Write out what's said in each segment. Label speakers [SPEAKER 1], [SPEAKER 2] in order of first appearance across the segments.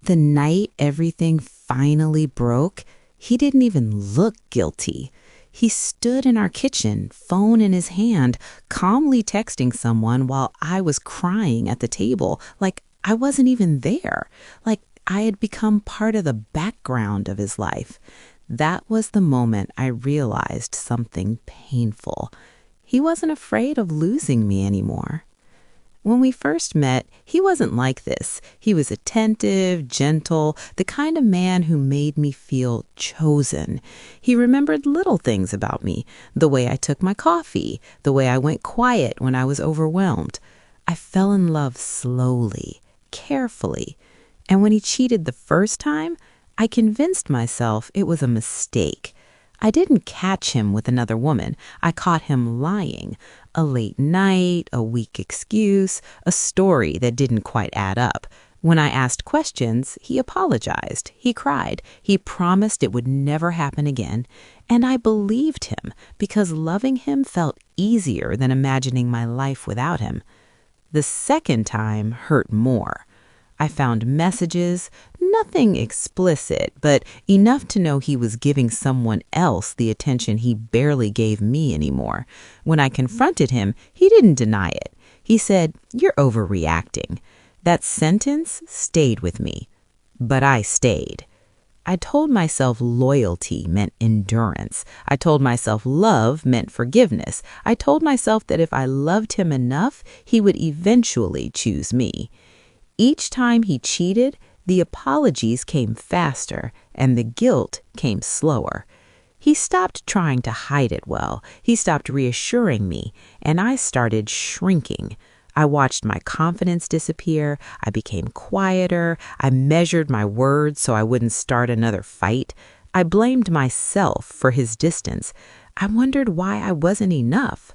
[SPEAKER 1] The night everything finally broke, he didn't even look guilty. He stood in our kitchen, phone in his hand, calmly texting someone while I was crying at the table, like I wasn't even there, like I had become part of the background of his life. That was the moment I realized something painful. He wasn't afraid of losing me anymore. When we first met, he wasn't like this. He was attentive, gentle, the kind of man who made me feel chosen. He remembered little things about me, the way I took my coffee, the way I went quiet when I was overwhelmed. I fell in love slowly, carefully. And when he cheated the first time, I convinced myself it was a mistake. I didn't catch him with another woman. I caught him lying. A late night, a weak excuse, a story that didn't quite add up. When I asked questions, he apologized. He cried. He promised it would never happen again. And I believed him because loving him felt easier than imagining my life without him. The second time hurt more. I found messages, nothing explicit, but enough to know he was giving someone else the attention he barely gave me anymore. When I confronted him, he didn't deny it. He said, "You're overreacting." That sentence stayed with me, but I stayed. I told myself loyalty meant endurance. I told myself love meant forgiveness. I told myself that if I loved him enough, he would eventually choose me. Each time he cheated, the apologies came faster and the guilt came slower. He stopped trying to hide it well. He stopped reassuring me, and I started shrinking. I watched my confidence disappear. I became quieter. I measured my words so I wouldn't start another fight. I blamed myself for his distance. I wondered why I wasn't enough.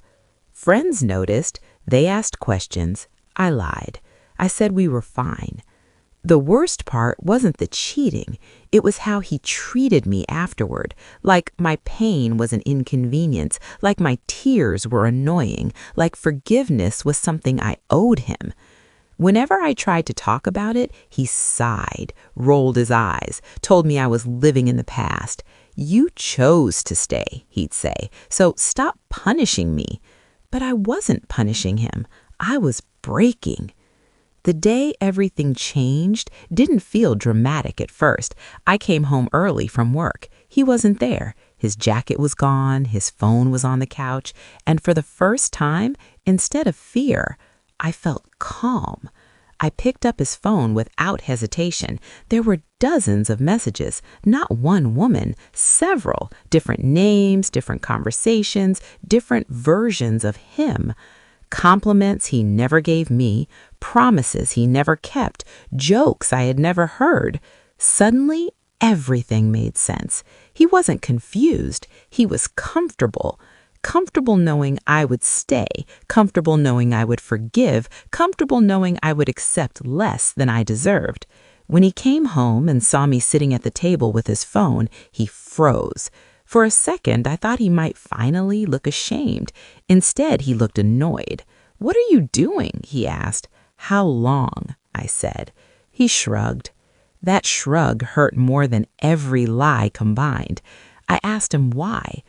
[SPEAKER 1] Friends noticed. They asked questions. I lied. I said we were fine. The worst part wasn't the cheating. It was how he treated me afterward, like my pain was an inconvenience, like my tears were annoying, like forgiveness was something I owed him. Whenever I tried to talk about it, he sighed, rolled his eyes, told me I was living in the past. "You chose to stay," he'd say, "so stop punishing me." But I wasn't punishing him. I was breaking. The day everything changed didn't feel dramatic at first. I came home early from work. He wasn't there. His jacket was gone. His phone was on the couch. And for the first time, instead of fear, I felt calm. I picked up his phone without hesitation. There were dozens of messages, not one woman, several, different names, different conversations, different versions of him. Compliments he never gave me, promises he never kept, jokes I had never heard. Suddenly, everything made sense. He wasn't confused. He was comfortable. Comfortable knowing I would stay, comfortable knowing I would forgive, comfortable knowing I would accept less than I deserved. When he came home and saw me sitting at the table with his phone, he froze. For a second, I thought he might finally look ashamed. Instead, he looked annoyed. "What are you doing?" he asked. "How long?" I said. He shrugged. That shrug hurt more than every lie combined. I asked him why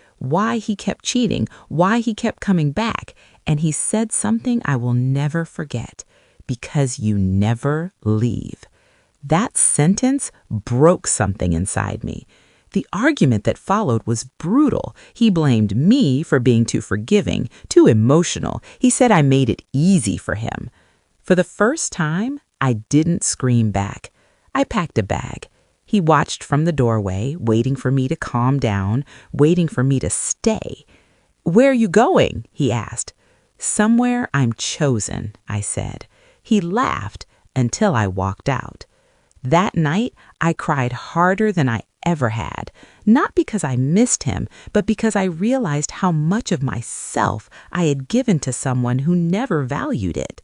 [SPEAKER 1] he kept cheating, why he kept coming back, and he said something I will never forget. "Because you never leave." That sentence broke something inside me. The argument that followed was brutal. He blamed me for being too forgiving, too emotional. He said I made it easy for him. For the first time, I didn't scream back. I packed a bag. He watched from the doorway, waiting for me to calm down, waiting for me to stay. "Where are you going?" he asked. "Somewhere I'm chosen," I said. He laughed until I walked out. That night, I cried harder than I ever had, not because I missed him, but because I realized how much of myself I had given to someone who never valued it.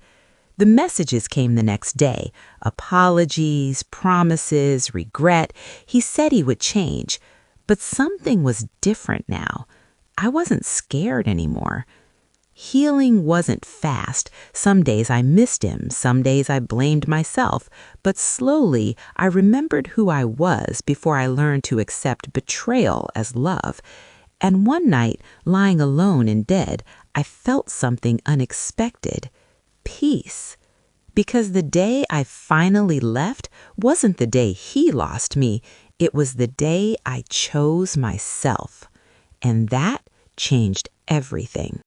[SPEAKER 1] The messages came the next day, apologies, promises, regret. He said he would change, but something was different now. I wasn't scared anymore. Healing wasn't fast. Some days I missed him, some days I blamed myself, but slowly I remembered who I was before I learned to accept betrayal as love. And one night, lying alone in bed, I felt something unexpected: peace. Because the day I finally left wasn't the day he lost me, it was the day I chose myself. And that changed everything.